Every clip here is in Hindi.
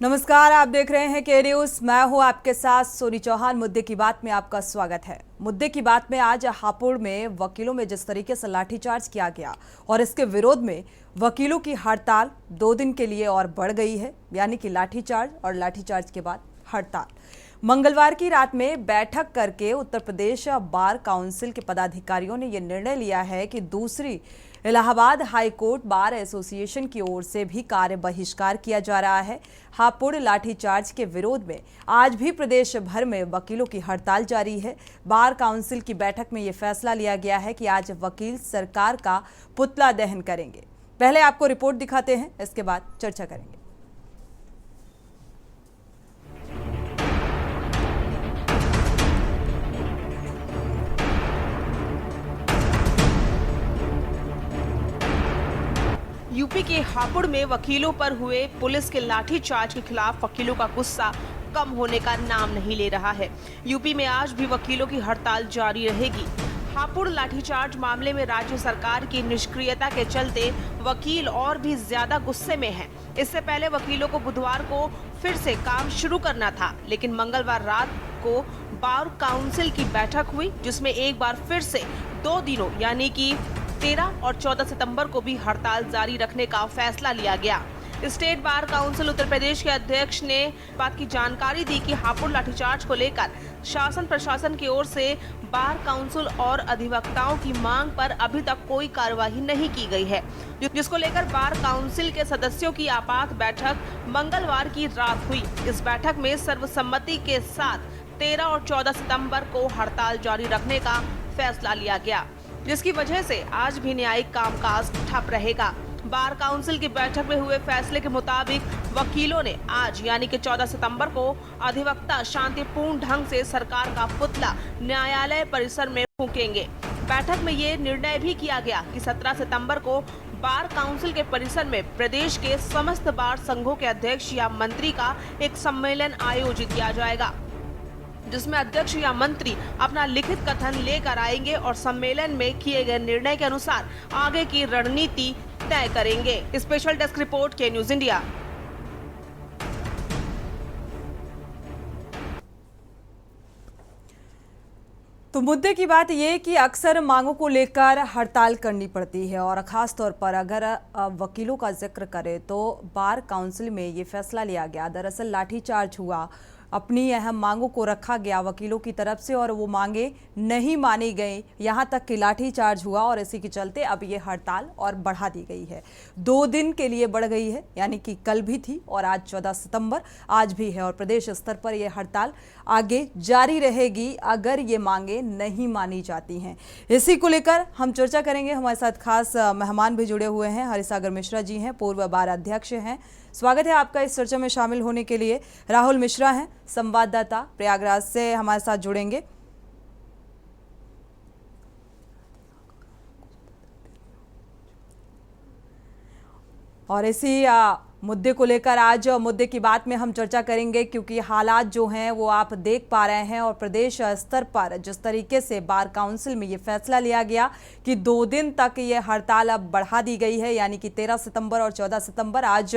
नमस्कार, आप देख रहे हैं के न्यूज। मैं हूं आपके साथ सोनी चौहान। मुद्दे की बात में आपका स्वागत है। मुद्दे की बात में आज हापुड़ में वकीलों में जिस तरीके से लाठीचार्ज किया गया और इसके विरोध में वकीलों की हड़ताल 2 दिन के लिए और बढ़ गई है, यानी कि लाठीचार्ज और लाठीचार्ज के बाद हड़ताल। मंगलवार की रात में बैठक करके उत्तर प्रदेश बार काउंसिल के पदाधिकारियों ने यह निर्णय लिया है कि दूसरी Allahabad high court bar association की ओर से भी कार्य बहिष्कार किया जा रहा है। हापुड़ लाठीचार्ज के विरोध में आज भी प्रदेश भर में वकीलों की हड़ताल जारी है। बार काउंसिल की बैठक में यह फैसला लिया गया है कि आज वकील सरकार का पुतला दहन करेंगे। पहले आपको रिपोर्ट दिखाते हैं, इसके बाद चर्चा करेंगे। यूपी के हापुड़ में वकीलों पर हुए पुलिस के लाठीचार्ज के खिलाफ वकीलों का गुस्सा कम होने का नाम नहीं ले रहा है। यूपी में आज भी वकीलों की हड़ताल जारी रहेगी। हापुड़ लाठीचार्ज मामले में राज्य सरकार की निष्क्रियता के चलते वकील और भी ज्यादा गुस्से में हैं। इससे पहले वकीलों को बुधवार को फिर से काम शुरू करना था, लेकिन मंगलवार रात को बार काउंसिल की बैठक हुई, जिसमें एक बार फिर से 2 दिनों यानी कि 13 और 14 सितंबर को भी हड़ताल जारी रखने का फैसला लिया गया। State bar council Uttar Pradesh के अध्यक्ष ने बात की जानकारी दी कि हापुड़ लाठीचार्ज को लेकर शासन प्रशासन की ओर से बार काउंसिल और अधिवक्ताओं की मांग पर अभी तक कोई कार्यवाही नहीं की गई है, जिसको लेकर बार काउंसिल के सदस्यों की आपात बैठक मंगलवार की रात हुई। इस बैठक में सर्वसम्मति के साथ 13 और 14 सितंबर को हड़ताल जारी रखने का फैसला लिया गया, जिसकी वजह से आज भी न्यायिक कामकाज ठप रहेगा। बार काउंसिल की बैठक में हुए फैसले के मुताबिक वकीलों ने आज यानी कि 14 सितंबर को अधिवक्ता शांतिपूर्ण ढंग से सरकार का पुतला न्यायालय परिसर में फूंकेंगे। बैठक में ये निर्णय भी किया गया कि 17 सितंबर को बार काउंसिल के परिसर में प्रदेश के समस्त बार संघों के अध्यक्ष या मंत्री का एक सम्मेलन आयोजित किया जाएगा, जिसमें अध्यक्ष या मंत्री अपना लिखित कथन लेकर आएंगे और सम्मेलन में किए गए निर्णय के अनुसार आगे की रणनीति तय करेंगे। स्पेशल डेस्क रिपोर्ट के न्यूज इंडिया। तो मुद्दे की बात ये कि अक्सर मांगों को लेकर हड़ताल करनी पड़ती है और खास तौर पर अगर वकीलों का जिक्र करें तो बार काउंसिल में ये फैसला लिया गया। दरअसल लाठीचार्ज हुआ, अपनी अहम मांगों को रखा गया वकीलों की तरफ से और वो मांगे नहीं मानी गई, यहाँ तक कि लाठीचार्ज हुआ और इसी के चलते अब ये हड़ताल और बढ़ा दी गई है। 2 दिन के लिए बढ़ गई है, यानी कि कल भी थी और आज 14 सितंबर आज भी है और प्रदेश स्तर पर यह हड़ताल आगे जारी रहेगी अगर ये मांगे नहीं मानी जाती हैं। इसी को लेकर हम चर्चा करेंगे। हमारे साथ खास मेहमान भी जुड़े हुए हैं। हरिसागर मिश्रा जी हैं, पूर्व बार अध्यक्ष हैं। स्वागत है आपका इस चर्चा में शामिल होने के लिए। राहुल मिश्रा हैं, संवाददाता, प्रयागराज से हमारे साथ जुड़ेंगे। और इसी मुद्दे को लेकर आज मुद्दे की बात में हम चर्चा करेंगे, क्योंकि हालात जो हैं वो आप देख पा रहे हैं और प्रदेश स्तर पर जिस तरीके से बार काउंसिल में ये फैसला लिया गया कि 2 दिन तक ये हड़ताल अब बढ़ा दी गई है, यानी कि 13 सितंबर और 14 सितंबर। आज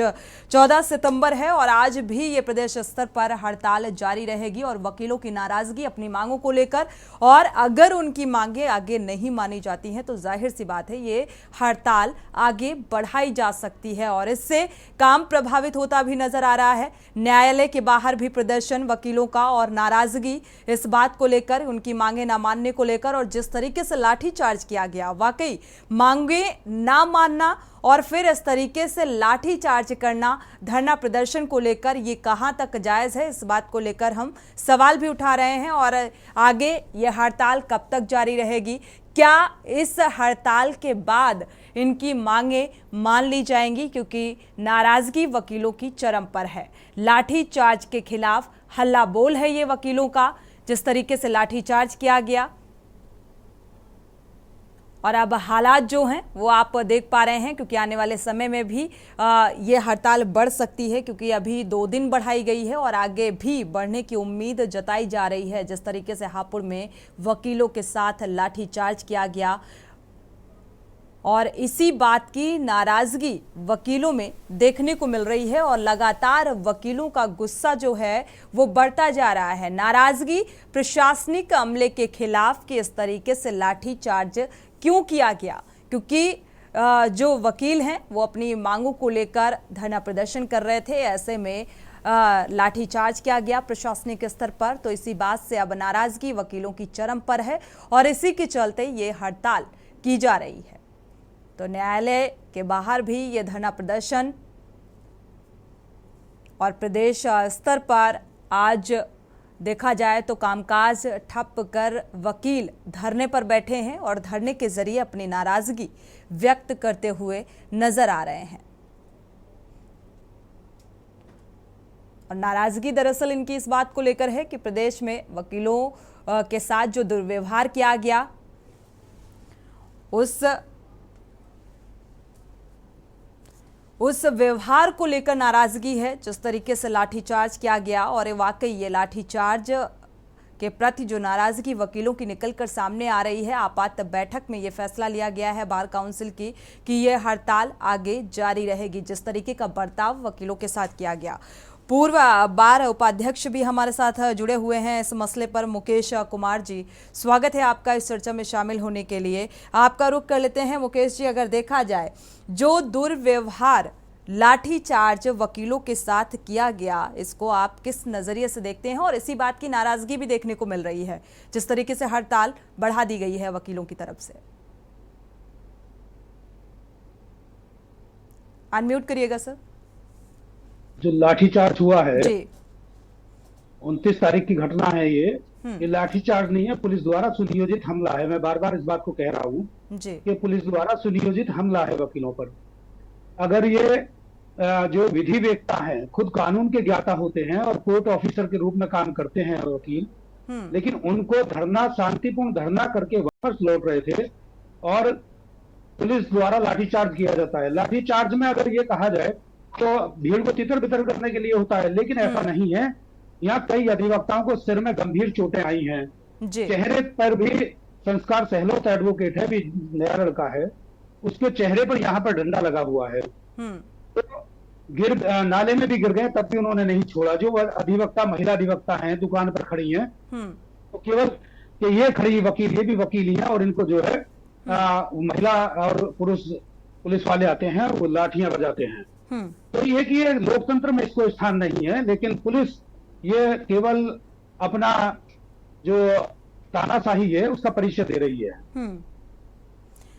14 सितंबर है और आज भी ये प्रदेश स्तर पर हड़ताल जारी रहेगी और वकीलों की नाराजगी अपनी मांगों को लेकर, और अगर उनकी मांगे आगे नहीं मानी जाती हैं तो जाहिर सी बात है ये हड़ताल आगे बढ़ाई जा सकती है और इससे काम प्रभावित होता भी नजर आ रहा है। न्यायालय के बाहर भी प्रदर्शन वकीलों का और नाराजगी इस बात को लेकर, उनकी मांगे ना मानने को लेकर, और जिस तरीके से लाठीचार्ज किया गया, वाकई मांगे ना मानना और फिर इस तरीके से लाठीचार्ज करना धरना प्रदर्शन को लेकर ये कहां तक जायज है, इस बात को लेकर हम सवाल भी उठा रहे हैं। और आगे ये हड़ताल कब तक जारी रहेगी, क्या इस हड़ताल के बाद इनकी मांगे मान ली जाएंगी, क्योंकि नाराजगी वकीलों की चरम पर है। लाठीचार्ज के खिलाफ हल्ला बोल है ये वकीलों का, जिस तरीके से लाठीचार्ज किया गया। और अब हालात जो हैं वो आप देख पा रहे हैं, क्योंकि आने वाले समय में भी ये हड़ताल बढ़ सकती है, क्योंकि अभी 2 दिन बढ़ाई गई है और आगे भी बढ़ने की उम्मीद जताई जा रही है। जिस तरीके से हापुड़ में वकीलों के साथ लाठीचार्ज किया गया, और इसी बात की नाराजगी वकीलों में देखने को मिल रही है और लगातार वकीलों का गुस्सा जो है वो बढ़ता जा रहा है। नाराजगी प्रशासनिक अमले के खिलाफ कि इस तरीके से लाठीचार्ज क्यों किया गया, क्योंकि जो वकील हैं वो अपनी मांगों को लेकर धरना प्रदर्शन कर रहे थे। ऐसे में लाठीचार्ज किया गया प्रशासनिक स्तर पर, तो इसी बात से अब नाराजगी वकीलों की चरम पर है और इसी के चलते ये हड़ताल की जा रही है। तो न्यायालय के बाहर भी ये धरना प्रदर्शन और प्रदेश स्तर पर आज देखा जाए तो कामकाज ठप कर वकील धरने पर बैठे हैं और धरने के जरिए अपनी नाराजगी व्यक्त करते हुए नजर आ रहे हैं। और नाराजगी दरअसल इनकी इस बात को लेकर है कि प्रदेश में वकीलों के साथ जो दुर्व्यवहार किया गया उस व्यवहार को लेकर नाराजगी है। जिस तरीके से लाठीचार्ज किया गया और वाकई ये लाठीचार्ज के प्रति जो नाराजगी वकीलों की निकलकर सामने आ रही है, आपात बैठक में ये फैसला लिया गया है बार काउंसिल की कि ये हड़ताल आगे जारी रहेगी। जिस तरीके का बर्ताव वकीलों के साथ किया गया। पूर्व बार उपाध्यक्ष भी हमारे साथ जुड़े हुए हैं इस मसले पर, मुकेश कुमार जी, स्वागत है आपका इस चर्चा में शामिल होने के लिए। आपका रुख कर लेते हैं मुकेश जी। अगर देखा जाए जो दुर्व्यवहार लाठीचार्ज वकीलों के साथ किया गया, इसको आप किस नजरिए से देखते हैं? और इसी बात की नाराजगी भी देखने को मिल रही है जिस तरीके से हड़ताल बढ़ा दी गई है वकीलों की तरफ से। अनम्यूट करिएगा सर। जो लाठीचार्ज हुआ है 29 तारीख की घटना है ये लाठीचार्ज नहीं है, पुलिस द्वारा सुनियोजित हमला है। मैं बार बार इस बात को कह रहा हूँ कि पुलिस द्वारा सुनियोजित हमला है वकीलों पर। अगर ये जो विधि वेत्ता हैं, खुद कानून के ज्ञाता होते हैं और कोर्ट ऑफिसर के रूप में काम करते हैं वकील, लेकिन उनको धरना, शांतिपूर्ण धरना करके वापस लौट रहे थे और पुलिस द्वारा लाठीचार्ज किया जाता है। लाठीचार्ज में अगर ये कहा जाए तो भीड़ को तितर बितर करने के लिए होता है, लेकिन ऐसा नहीं है। यहाँ कई अधिवक्ताओं को सिर में गंभीर चोटें आई हैं, चेहरे पर भी। संस्कार सहलोत एडवोकेट है, भी नया लड़का है, उसके चेहरे पर यहाँ पर डंडा लगा हुआ है। तो नाले में भी गिर गए, तब भी उन्होंने नहीं छोड़ा। जो अधिवक्ता, महिला अधिवक्ता हैं, दुकान पर खड़ी हैं, तो केवल कि ये खड़ी वकील, ये भी वकील ही है और इनको जो है महिला और पुरुष पुलिस वाले आते हैं, वो लाठियां बजाते हैं। तो ये कि ये लोकतंत्र में इसको स्थान नहीं है, लेकिन पुलिस ये केवल अपना जो तानाशाही है उसका परिचय दे रही है,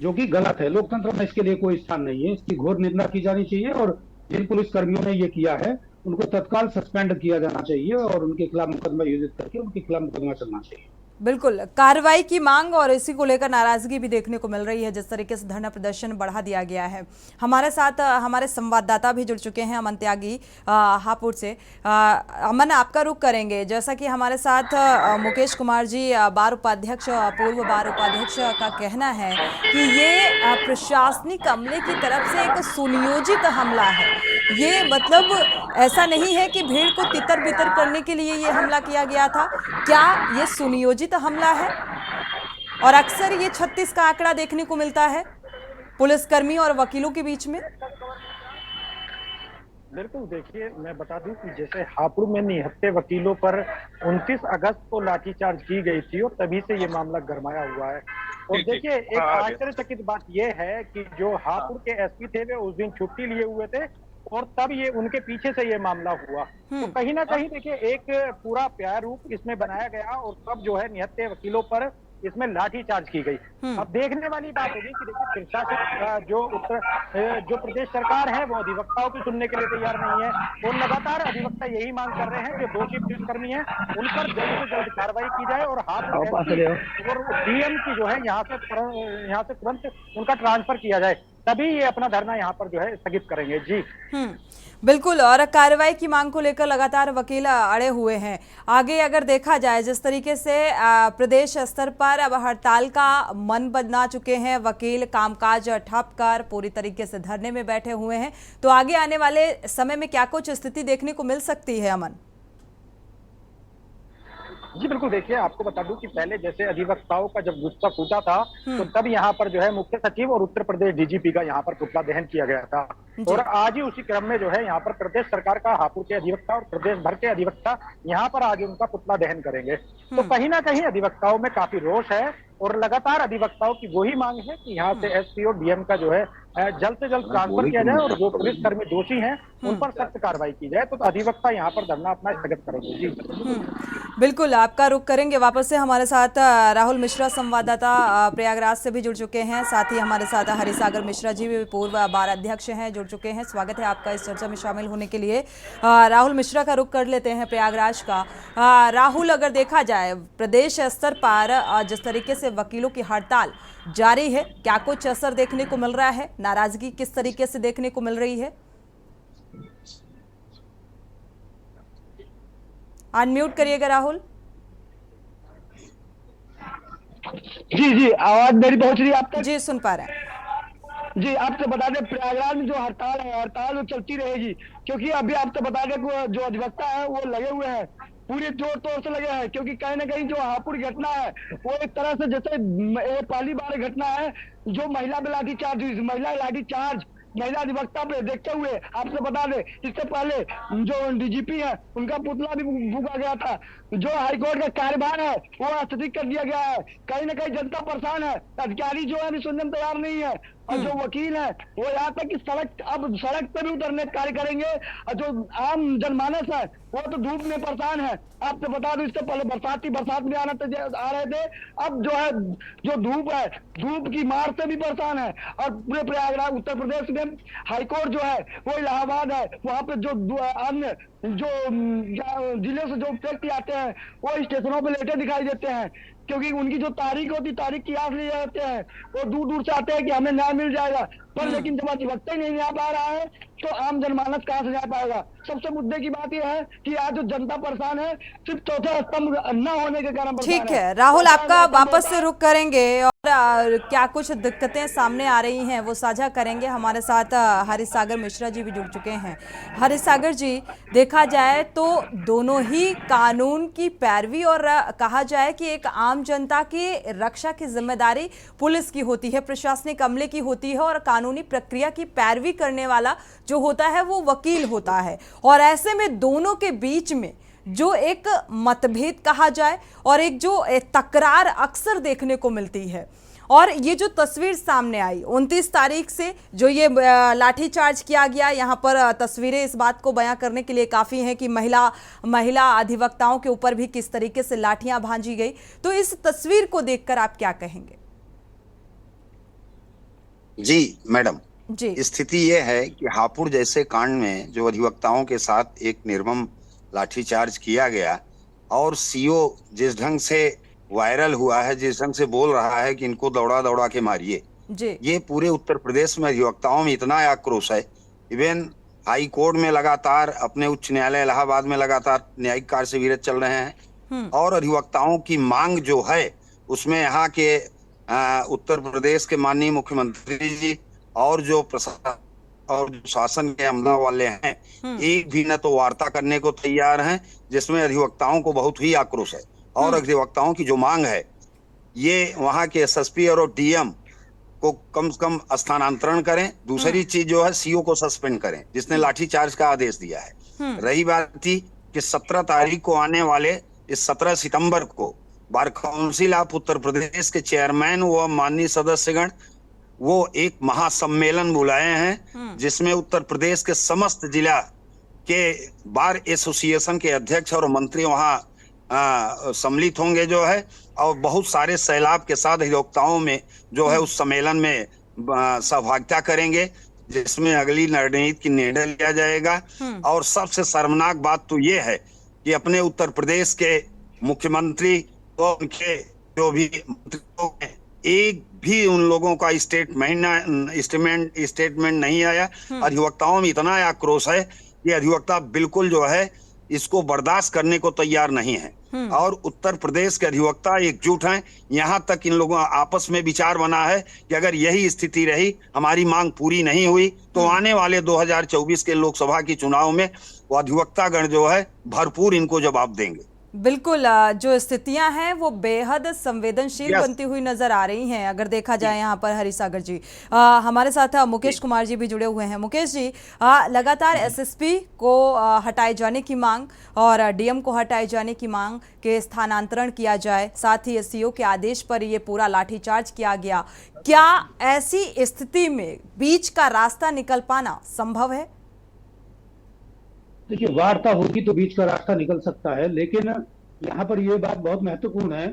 जो कि गलत है। लोकतंत्र में इसके लिए कोई स्थान नहीं है, इसकी घोर निंदा की जानी चाहिए और जिन पुलिस कर्मियों ने ये किया है उनको तत्काल सस्पेंड किया जाना चाहिए और उनके खिलाफ मुकदमा योजित करके उनके खिलाफ मुकदमा चलना चाहिए। बिल्कुल, कार्रवाई की मांग और इसी को लेकर नाराजगी भी देखने को मिल रही है जिस तरीके से धरना प्रदर्शन बढ़ा दिया गया है। हमारे साथ हमारे संवाददाता भी जुड़ चुके हैं, अमन त्यागी हापुड़ से। अमन, आपका रुख करेंगे। जैसा कि हमारे साथ मुकेश कुमार जी, बार उपाध्यक्ष, पूर्व बार उपाध्यक्ष का कहना है कि ये प्रशासनिक अमले की तरफ से एक सुनियोजित हमला है। ये मतलब ऐसा नहीं है कि भीड़ को तितर बितर करने के लिए ये हमला किया गया था। क्या ये सुनियोजित हमला है? और अक्सर ये 36 का आंकड़ा देखने को मिलता है पुलिसकर्मी और वकीलों के बीच में। बिल्कुल, देखिए मैं बता दूं कि जैसे हापुड़ में निहत्थे वकीलों पर 29 अगस्त को लाठीचार्ज की गई थी और तभी से ये मामला गरमाया हुआ है। और देखिए एक आश्चर्यचकित बात यह है कि जो हापुड़ के एसपी थे वे उस दिन छुट्टी लिए हुए थे और तब ये उनके पीछे से ये मामला हुआ। तो कहीं ना कहीं देखिए एक पूरा प्रारूप इसमें बनाया गया और तब जो है निहत्थे वकीलों पर इसमें लाठीचार्ज की गई। अब देखने वाली बात होगी कि देखिए प्रशासन जो प्रदेश सरकार है वो अधिवक्ताओं की सुनने के लिए तैयार नहीं है और लगातार अधिवक्ता यही मांग कर रहे हैं कि दोषी पुलिसकर्मी हैं उन पर जल्द से जल्द कार्रवाई की जाए और डीएम की जो है यहाँ से तुरंत उनका ट्रांसफर किया जाए, तभी ये अपना धरना यहाँ पर जो है स्थगित करेंगे। जी बिल्कुल, और कार्रवाई की मांग को लेकर लगातार वकील अड़े हुए हैं। आगे अगर देखा जाए जिस तरीके से प्रदेश स्तर पर अब हड़ताल का मन बना चुके हैं वकील, कामकाज ठप कर पूरी तरीके से धरने में बैठे हुए हैं, तो आगे आने वाले समय में क्या कुछ स्थिति देखने को मिल सकती है? अमन, जी बिल्कुल, देखिए आपको बता दूं कि पहले जैसे अधिवक्ताओं का जब गुस्सा फूटा था तो तब यहाँ पर जो है मुख्य सचिव और उत्तर प्रदेश डीजीपी का यहाँ पर पुतला दहन किया गया था। और आज ही उसी क्रम में जो है यहाँ पर प्रदेश सरकार का हापुड़ के अधिवक्ता और प्रदेश भर के अधिवक्ता यहाँ पर आगे उनका पुतला दहन करेंगे। तो कहीं ना कहीं अधिवक्ताओं में काफी रोष है और लगातार अधिवक्ताओं की वही मांग है कि यहाँ से एसपी और डीएम का जो है जल्द से जल्द ट्रांसफर किया जाए और जो पुलिसकर्मी दोषी हैं उन पर सख्त कार्रवाई की जाए। तो अधिवक्ता यहाँ पर धरना अपना स्थगित करेंगे। जी बिल्कुल, आपका रुख करेंगे वापस से। हमारे साथ राहुल मिश्रा संवाददाता प्रयागराज से भी जुड़ चुके हैं, साथ ही हमारे साथ हरिसागर मिश्रा जी भी पूर्व बार अध्यक्ष हैं, जुड़ चुके हैं। स्वागत है आपका इस चर्चा में शामिल होने के लिए। राहुल मिश्रा का रुख कर लेते हैं प्रयागराज का। राहुल, अगर देखा जाए प्रदेश स्तर पर जिस तरीके से वकीलों की हड़ताल जारी है, क्या कुछ असर देखने को मिल रहा है? नाराजगी किस तरीके से देखने को मिल रही है? अनम्यूट करिएगा राहुल। जी आवाज मेरी पहुंच रही है आप तक? जी सुन पा रहे हैं। जी, आपसे बता दें प्रयागराज में जो हड़ताल है, हड़ताल वो चलती रहेगी, क्योंकि अभी आपसे बता दें जो अधिवक्ता है वो लगे हुए हैं, पूरे जोर तोड़ से लगे हैं, क्योंकि कहीं ना कहीं जो हापुड़ घटना है वो एक तरह से जैसे पहली बार घटना है जो महिला पे लाठीचार्ज महिला अधिवक्ता पे देखते हुए आपसे बता दें इससे पहले जो डीजीपी है उनका पुतला भी फूका गया था। जो हाईकोर्ट का कार्यभार है वो स्थगित कर दिया गया है। कहीं ना कहीं जनता परेशान है, अधिकारी जो है अभी सुनने में तैयार नहीं है, और जो वकील है वो यहाँ तक कि सड़क पे भी उतरने कार्य करेंगे, और जो आम जनमानस है वो तो धूप में परेशान है। आपसे बता दूं इससे पहले बरसात में आ रहे थे, अब जो है जो धूप है, धूप की मार से भी परेशान है। और पूरे प्रयागराज उत्तर प्रदेश में हाईकोर्ट जो है वो इलाहाबाद है, वहाँ पे जो अन्य जो जिले से जो व्यक्ति आते हैं वो स्टेशनों पे लेटे दिखाई देते हैं, क्योंकि उनकी जो तारीख होती तारीख की आस लिए जाते हैं, वो दूर दूर से आते हैं कि हमें न्याय मिल जाएगा, पर लेकिन जब अधिवक्ता ही नहीं आ पा रहा है तो आम जनमानस कहाँ से जा पाएगा। सबसे मुद्दे की बात यह है कि आज जो जनता परेशान है सिर्फ चौथे स्तंभ न होने के कारण। ठीक है राहुल, आपका वापस से रुख करेंगे और क्या कुछ दिक्कतें सामने आ रही हैं वो साझा करेंगे। हमारे साथ हरिसागर मिश्रा जी भी जुड़ चुके हैं। हरिसागर जी, देखा जाए तो दोनों ही कानून की पैरवी और कहा जाए कि एक आम जनता की रक्षा की जिम्मेदारी पुलिस की होती है, प्रशासनिक अमले की होती है, और कानूनी प्रक्रिया की पैरवी करने वाला जो होता है वो वकील होता है। और ऐसे में दोनों के बीच में जो एक मतभेद कहा जाए और एक जो तकरार अक्सर देखने को मिलती है, और ये जो तस्वीर सामने आई 29 तारीख से जो ये लाठीचार्ज किया गया, यहाँ पर तस्वीरें इस बात को बयां करने के लिए काफ़ी हैं कि महिला अधिवक्ताओं के ऊपर भी किस तरीके से लाठियां भांजी गई। तो इस तस्वीर को देखकर आप क्या कहेंगे? जी मैडम, जी, स्थिति ये है कि हापुड़ जैसे कांड में जो अधिवक्ताओं के साथ एक निर्मम लाठीचार्ज किया गया, और सीओ जिस ढंग से वायरल हुआ है, जिस ढंग से बोल रहा है कि इनको दौड़ा दौड़ा के मारिए, ये पूरे उत्तर प्रदेश में अधिवक्ताओं में इतना आक्रोश है। इवन हाई कोर्ट में लगातार, अपने उच्च न्यायालय इलाहाबाद में लगातार न्यायिक कार्य से विरत चल रहे हैं, और अधिवक्ताओं की मांग जो है उसमें यहाँ के उत्तर प्रदेश के माननीय मुख्यमंत्री जी और जो प्रशासन और जो शासन के अमला वाले हैं, एक भी न तो वार्ता करने को तैयार हैं, जिसमें अधिवक्ताओं को बहुत ही आक्रोश है। और अधिवक्ताओं की जो मांग है ये वहां के एसएसपी और डीएम को कम से कम स्थानांतरण करें। दूसरी चीज जो है सीओ को सस्पेंड करें जिसने लाठीचार्ज का आदेश दिया है। रही बात थी कि 17 तारीख को आने वाले इस 17 सितंबर को bar council of Uttar Pradesh के चेयरमैन व माननीय सदस्यगण वो एक महासम्मेलन बुलाए हैं, जिसमें उत्तर प्रदेश के समस्त जिला के बार एसोसिएशन के अध्यक्ष और मंत्री वहां सम्मिलित होंगे जो है, और बहुत सारे सैलाब के साथ अधिवक्ताओं में जो है उस सम्मेलन में सहभागिता करेंगे, जिसमें अगली रणनीति की निर्णय लिया जाएगा। और सबसे शर्मनाक बात तो ये है कि अपने उत्तर प्रदेश के मुख्यमंत्री और उनके जो भी मंत्रियों में एक भी उन लोगों का स्टेटमेंट नहीं आया। अधिवक्ताओं में इतना आक्रोश है कि अधिवक्ता बिल्कुल जो है इसको बर्दाश्त करने को तैयार नहीं है, और उत्तर प्रदेश के अधिवक्ता एकजुट हैं। यहाँ तक इन लोगों आपस में विचार बना है कि अगर यही स्थिति रही, हमारी मांग पूरी नहीं हुई, तो आने वाले 2024 के लोकसभा के चुनाव में वो अधिवक्तागण जो है भरपूर इनको जवाब देंगे। बिल्कुल, जो स्थितियां हैं वो बेहद संवेदनशील बनती हुई नजर आ रही हैं अगर देखा जाए यहाँ पर। हरिसागर जी, हमारे साथ मुकेश कुमार जी भी जुड़े हुए हैं। मुकेश जी, लगातार एसएसपी को हटाए जाने की मांग और डीएम को हटाए जाने की मांग के स्थानांतरण किया जाए, साथ ही एससीओ के आदेश पर ये पूरा लाठीचार्ज किया गया। क्या ऐसी स्थिति में बीच का रास्ता निकल पाना संभव है? देखिए, वार्ता होगी तो बीच का रास्ता निकल सकता है, लेकिन यहाँ पर यह बात बहुत महत्वपूर्ण है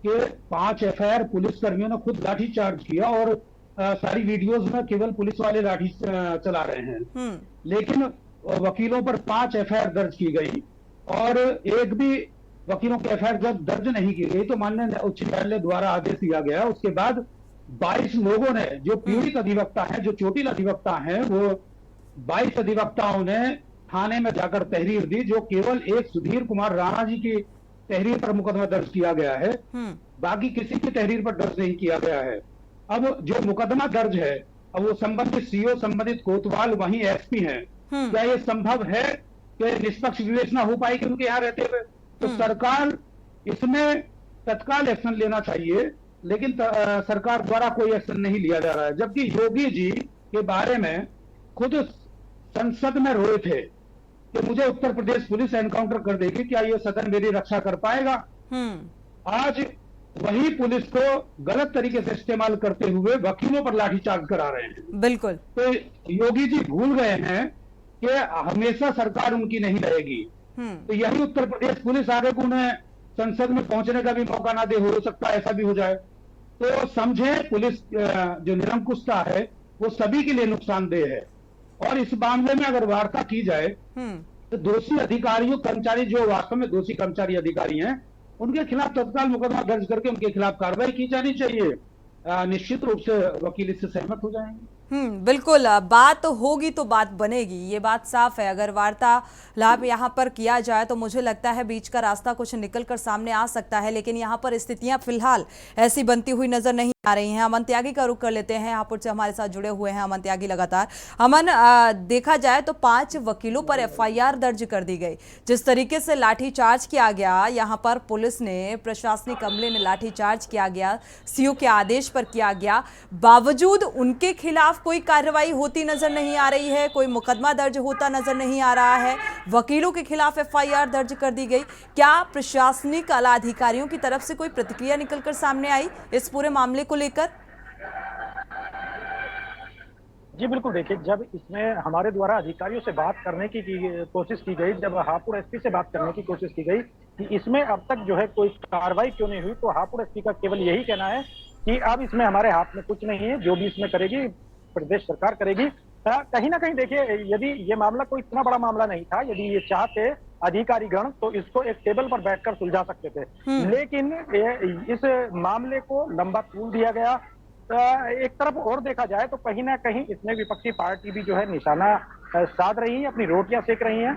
कि 5 एफआईआर पुलिस कर्मियों ने खुद लाठी चार्ज किया और सारी वीडियोस में केवल पुलिस वाले लाठी चला रहे हैं, लेकिन वकीलों पर 5 एफआईआर दर्ज की गई और एक भी वकीलों की एफआईआर जब दर्ज नहीं की गई तो माननीय उच्च न्यायालय द्वारा आदेश दिया गया। उसके बाद 22 लोगों ने, जो पीड़ित अधिवक्ता हैं, जो चोटिल अधिवक्ता हैं, वो 22 अधिवक्ताओं ने थाने में जाकर तहरीर दी, जो केवल एक सुधीर कुमार राणा जी की तहरीर पर मुकदमा दर्ज किया गया है, बाकी किसी की तहरीर पर दर्ज नहीं किया गया है। अब जो मुकदमा दर्ज है, अब वो संबंधित सीओ, संबंधित कोतवाल वहीं एसपी हैं। क्या ये संभव है कि निष्पक्ष विवेचना हो पाएगी उनके यहाँ रहते हुए? तो सरकार इसमें तत्काल एक्शन लेना चाहिए, लेकिन सरकार द्वारा कोई एक्शन नहीं लिया जा रहा है। जबकि योगी जी के बारे में खुद संसद में रोए थे कि मुझे उत्तर प्रदेश पुलिस एनकाउंटर कर देगी, क्या ये सदन मेरी रक्षा कर पाएगा? आज वही पुलिस को गलत तरीके से इस्तेमाल करते हुए वकीलों पर लाठीचार्ज करा रहे हैं। बिल्कुल। तो योगी जी भूल गए हैं कि हमेशा सरकार उनकी नहीं रहेगी। तो यही उत्तर प्रदेश पुलिस आगे को उन्हें संसद में पहुंचने का भी मौका ना दे, हो सकता है ऐसा भी हो जाए। तो समझे, पुलिस जो निरंकुशता है वो सभी के लिए नुकसानदेह है और इस मामले में अगर वार्ता की जाए तो दोषी अधिकारियों, कर्मचारी जो वास्तव में दोषी कर्मचारी अधिकारी हैं, उनके खिलाफ तत्काल मुकदमा दर्ज करके उनके खिलाफ कार्रवाई की जानी चाहिए। निश्चित रूप से वकील इससे सहमत हो जाएंगे। बिल्कुल, बात होगी तो बात बनेगी, ये बात साफ है। अगर वार्तालाप यहाँ पर किया जाए तो मुझे लगता है बीच का रास्ता कुछ निकल कर सामने आ सकता है, लेकिन यहाँ पर स्थितियां फिलहाल ऐसी बनती हुई नजर नहीं आ रही हैं। अमन त्यागी का रुख कर लेते हैं, हापुड़ से हमारे साथ जुड़े हुए हैं अमन त्यागी लगातार। अमन, देखा जाए तो 5 वकीलों पर एफआईआर दर्ज कर दी गई। जिस तरीके से लाठीचार्ज किया गया यहाँ पर, पुलिस ने, प्रशासनिक अमले ने लाठीचार्ज किया गया, सीओ के आदेश पर किया गया, बावजूद उनके खिलाफ कोई कार्रवाई होती नजर नहीं आ रही है, कोई मुकदमा दर्ज होता नजर नहीं आ रहा है, वकीलों के खिलाफ एफआईआर दर्ज कर दी गई। क्या प्रशासनिक आला अधिकारियों की तरफ से कोई प्रतिक्रिया निकलकर सामने आई इस पूरे मामले को लेकर? जी बिल्कुल, देखिए, जब इसमें हमारे द्वारा अधिकारियों से बात करने की कोशिश की गई, जब हापुड़ एसपी से बात करने की कोशिश की गई कि इसमें अब तक जो है कोई कार्रवाई क्यों नहीं हुई, तो हापुड़ एसपी का केवल यही कहना है कि अब इसमें हमारे हाथ में कुछ नहीं है, जो भी इसमें करेगी प्रदेश सरकार करेगी। कहीं ना कहीं देखिए, यदि ये मामला कोई इतना बड़ा मामला नहीं था, यदि ये चाहते अधिकारीगण तो इसको एक टेबल पर बैठकर सुलझा सकते थे, लेकिन इस मामले को लंबा तूल दिया गया। एक तरफ और देखा जाए तो कहीं ना कहीं इसमें विपक्षी पार्टी भी जो है निशाना साध रही है, अपनी रोटियां सेक रही हैं।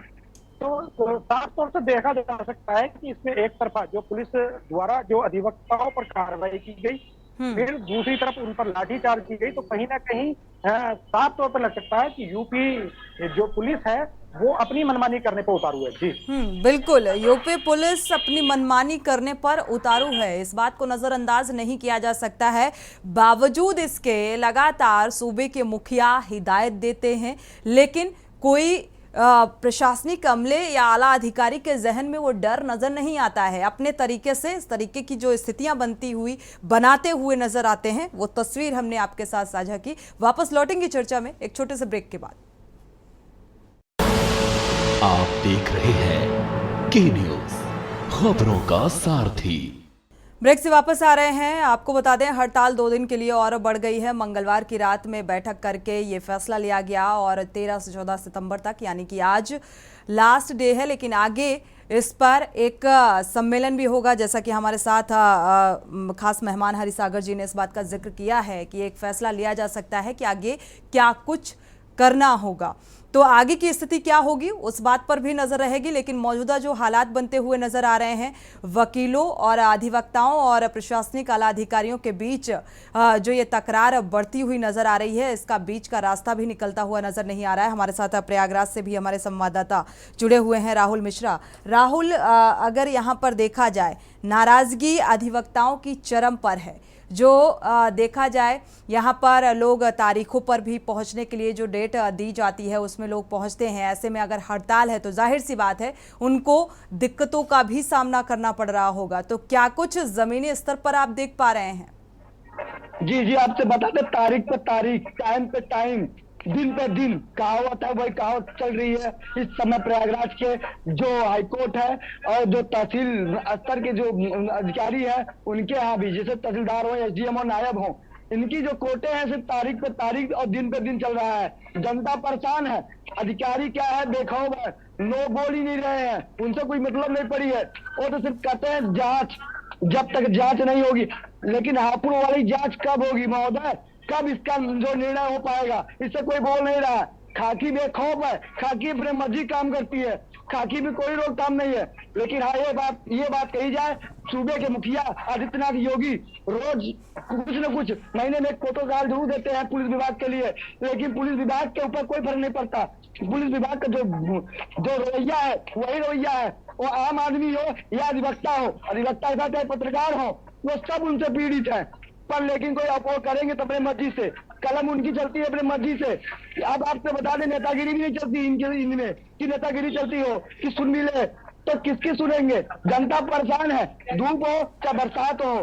तो साफ तौर से देखा जा सकता है कि इसमें एक तरफा जो पुलिस द्वारा जो अधिवक्ताओं पर कार्रवाई की गई, फिर दूसरी तरफ उन पर लाठीचार्ज की गई, तो कहीं ना कहीं साफ तौर पर लग सकता है कि यूपी जो पुलिस है वो अपनी मनमानी करने पर उतारू है। जी बिल्कुल, यूपी पुलिस अपनी मनमानी करने पर उतारू है, इस बात को नजरअंदाज नहीं किया जा सकता है। बावजूद इसके लगातार सूबे के मुखिया हिदायत देते हैं, लेकिन कोई प्रशासनिक अमले या आला अधिकारी के जहन में वो डर नजर नहीं आता है। अपने तरीके से इस तरीके की जो स्थितियां बनाते हुए नजर आते हैं, वो तस्वीर हमने आपके साथ साझा की। वापस लौटेंगे चर्चा में एक छोटे से ब्रेक के बाद। आप देख रहे हैं के न्यूज़, खबरों का सारथी। ब्रेक से वापस आ रहे हैं। आपको बता दें, हड़ताल 2 दिन के लिए और बढ़ गई है। मंगलवार की रात में बैठक करके ये फैसला लिया गया और 13 से 14 सितंबर तक, यानी कि आज लास्ट डे है, लेकिन आगे इस पर एक सम्मेलन भी होगा। जैसा कि हमारे साथ खास मेहमान हरिसागर जी ने इस बात का जिक्र किया है कि एक फैसला लिया जा सकता है कि आगे क्या कुछ करना होगा। तो आगे की स्थिति क्या होगी उस बात पर भी नजर रहेगी। लेकिन मौजूदा जो हालात बनते हुए नजर आ रहे हैं, वकीलों और अधिवक्ताओं और प्रशासनिक आला अधिकारियों के बीच जो ये तकरार बढ़ती हुई नजर आ रही है, इसका बीच का रास्ता भी निकलता हुआ नजर नहीं आ रहा है। हमारे साथ प्रयागराज से भी हमारे संवाददाता जुड़े हुए हैं, राहुल मिश्रा। राहुल, अगर यहाँ पर देखा जाए, नाराजगी अधिवक्ताओं की चरम पर है। जो देखा जाए यहाँ पर लोग तारीखों पर भी पहुँचने के लिए जो डेट दी जाती है उसमें लोग पहुँचते हैं। ऐसे में अगर हड़ताल है तो जाहिर सी बात है उनको दिक्कतों का भी सामना करना पड़ रहा होगा। तो क्या कुछ जमीनी स्तर पर आप देख पा रहे हैं? जी, आपसे बता दें, तारीख पे तारीख, टाइम पे टाइम, दिन पे दिन कहावत है, वही कहावत चल रही है इस समय। प्रयागराज के जो हाईकोर्ट है और जो तहसील स्तर के जो अधिकारी है उनके यहाँ भी, जैसे तहसीलदार हो, एसडीएम हो, नायब हो, इनकी जो कोर्टें हैं सिर्फ तारीख पे तारीख और दिन पे दिन चल रहा है। जनता परेशान है। अधिकारी क्या है, बेखौफ है, नो बोल ही नहीं रहे हैं, उनसे कोई मतलब नहीं पड़ी है। वो तो सिर्फ कहते हैं जांच, जब तक जांच नहीं होगी। लेकिन हापुड़ वाली जांच कब होगी महोदय? कब इसका जो निर्णय हो पाएगा, इससे कोई बोल नहीं रहा है। खाकी बेखौफ है, खाकी अपने मर्जी काम करती है, खाकी में कोई रोकथाम नहीं है। लेकिन हाँ, ये बात कही जाए, सूबे के मुखिया आदित्यनाथ योगी रोज कुछ न कुछ महीने में एक प्रोटोकॉल जरूर देते हैं पुलिस विभाग के लिए, लेकिन पुलिस विभाग के ऊपर कोई फर्क नहीं पड़ता। पुलिस विभाग का जो रवैया है वही रवैया है। वो आम आदमी हो या अधिवक्ता हो, अधिवक्ता के साथ चाहे पत्रकार हो, वो सब उनसे पीड़ित है। पर लेकिन कोई अपोज करेंगे तो अपने मर्जी से, कलम उनकी चलती है अपने मर्जी से। अब आपसे बता दें, नेतागिरी भी नहीं चलती इनमें कि नेतागिरी चलती हो कि सुन भी ले तो किसकी सुनेंगे? जनता परेशान है, धूप हो चाहे बरसात हो,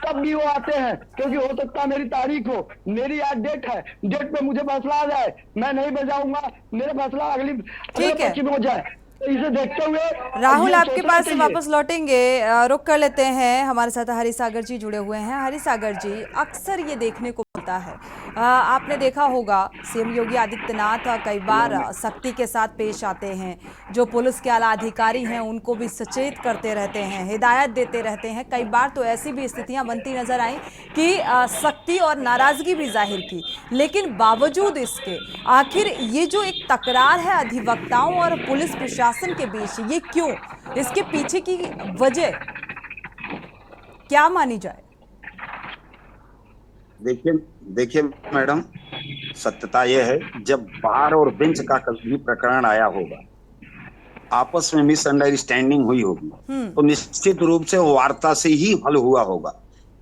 तब भी वो आते हैं। क्योंकि हो सकता है मेरी तारीख हो, मेरी आज डेट है, डेट पे मुझे फैसला आ जाए, मैं नहीं बजाऊंगा, मेरा फैसला अगली पश्चिम में हो जाए। तो इसे देखते हुए राहुल, आपके पास वापस लौटेंगे, रुक कर लेते हैं। हमारे साथ हरिसागर जी जुड़े हुए हैं। हरिसागर जी, अक्सर ये देखने को मिलता है, आपने देखा होगा सीएम योगी आदित्यनाथ कई बार सख्ती के साथ पेश आते हैं, जो पुलिस के आला अधिकारी हैं उनको भी सचेत करते रहते हैं, हिदायत देते रहते हैं। कई बार तो ऐसी भी स्थितियां बनती नजर आई कि सख्ती और नाराजगी भी जाहिर की, लेकिन बावजूद इसके आखिर ये जो एक तकरार है अधिवक्ताओं और पुलिस प्रशासन के बीच, ये क्यों? इसके पीछे की वजह क्या मानी जाए? देखिए मैडम, सत्यता यह है, जब बार और बेंच का कभी प्रकरण आया होगा, आपस में मिसअंडरस्टैंडिंग हुई होगी, तो निश्चित रूप से वार्ता से ही हल हुआ होगा,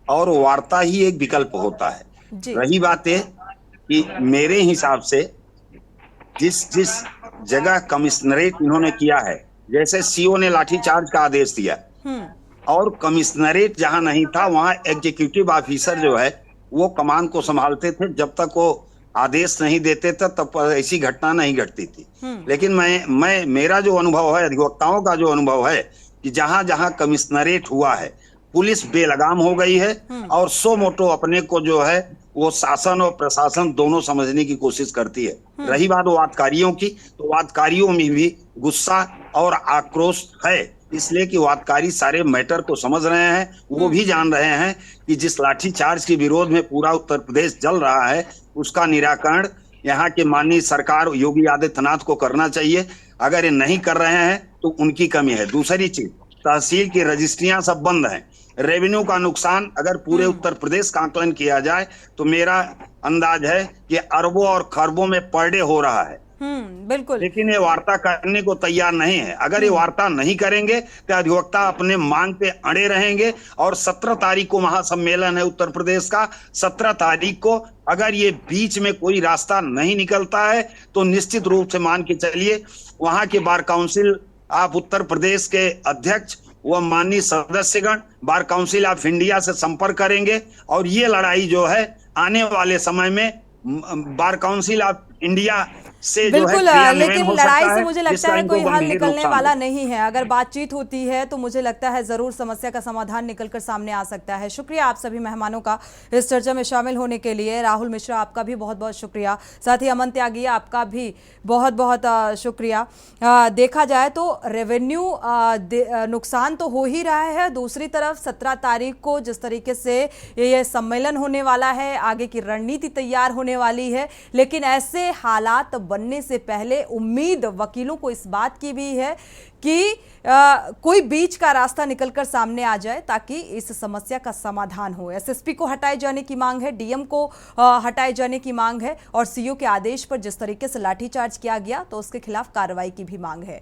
और वार्ता ही एक विकल्प होता है। रही बात है कि मेरे हिसाब से जिस जगह कमिश्नरेट इन्होंने किया है, जैसे सीओ ने लाठीचार्ज का आदेश दिया और कमिश्नरेट जहां नहीं था वहां एग्जीक्यूटिव ऑफिसर जो है वो कमान को संभालते थे, जब तक वो आदेश नहीं देते थे तब ऐसी घटना नहीं घटती थी। लेकिन मेरा जो अनुभव है, अधिवक्ताओं का जो अनुभव है, कि जहां जहां कमिश्नरेट हुआ है पुलिस बेलगाम हो गई है और सो मोटो अपने को जो है वो शासन और प्रशासन दोनों समझने की कोशिश करती है। रही बात वादकारियों की, तो वादकारियों में भी गुस्सा और आक्रोश है, इसलिए कि वादकारी सारे मैटर को समझ रहे हैं। वो भी जान रहे हैं कि जिस लाठीचार्ज के विरोध में पूरा उत्तर प्रदेश जल रहा है, उसका निराकरण यहाँ के माननीय सरकार योगी आदित्यनाथ को करना चाहिए। अगर ये नहीं कर रहे हैं तो उनकी कमी है। दूसरी चीज, तहसील की रजिस्ट्रियां सब बंद हैं। रेवेन्यू का नुकसान अगर पूरे उत्तर प्रदेश का आकलन किया जाए तो मेरा अंदाज है कि अरबों और खरबों में पर डे हो रहा है। बिल्कुल। लेकिन ये वार्ता करने को तैयार नहीं है। अगर ये वार्ता नहीं करेंगे तो अधिवक्ता अपने मांग पे अड़े रहेंगे, और 17 तारीख को महासम्मेलन है उत्तर प्रदेश का। 17 तारीख को अगर ये बीच में कोई रास्ता नहीं निकलता है तो निश्चित रूप से मान के चलिए वहां के bar council of Uttar Pradesh के अध्यक्ष व माननीय सदस्यगण बार काउंसिल ऑफ इंडिया से संपर्क करेंगे, और ये लड़ाई जो है आने वाले समय में बार काउंसिल ऑफ इंडिया से बिल्कुल, लेकिन लड़ाई से मुझे लगता है कोई हल निकलने वाला नहीं है। अगर बातचीत होती है तो मुझे लगता है जरूर समस्या का समाधान निकलकर सामने आ सकता है। शुक्रिया आप सभी मेहमानों का इस चर्चा में शामिल होने के लिए। राहुल मिश्रा, आपका भी बहुत बहुत शुक्रिया। साथ ही अमन त्यागी, आपका भी बहुत बहुत शुक्रिया। देखा जाए तो रेवेन्यू नुकसान तो हो ही रहा है, दूसरी तरफ 17 तारीख को जिस तरीके से ये सम्मेलन होने वाला है, आगे की रणनीति तैयार होने वाली है, लेकिन ऐसे हालात बनने से पहले उम्मीद वकीलों को इस बात की भी है कि कोई बीच का रास्ता निकलकर सामने आ जाए ताकि इस समस्या का समाधान हो। एसएसपी को हटाए जाने की मांग है, डीएम को हटाए जाने की मांग है और सीओ के आदेश पर जिस तरीके से लाठीचार्ज किया गया तो उसके खिलाफ कार्रवाई की भी मांग है।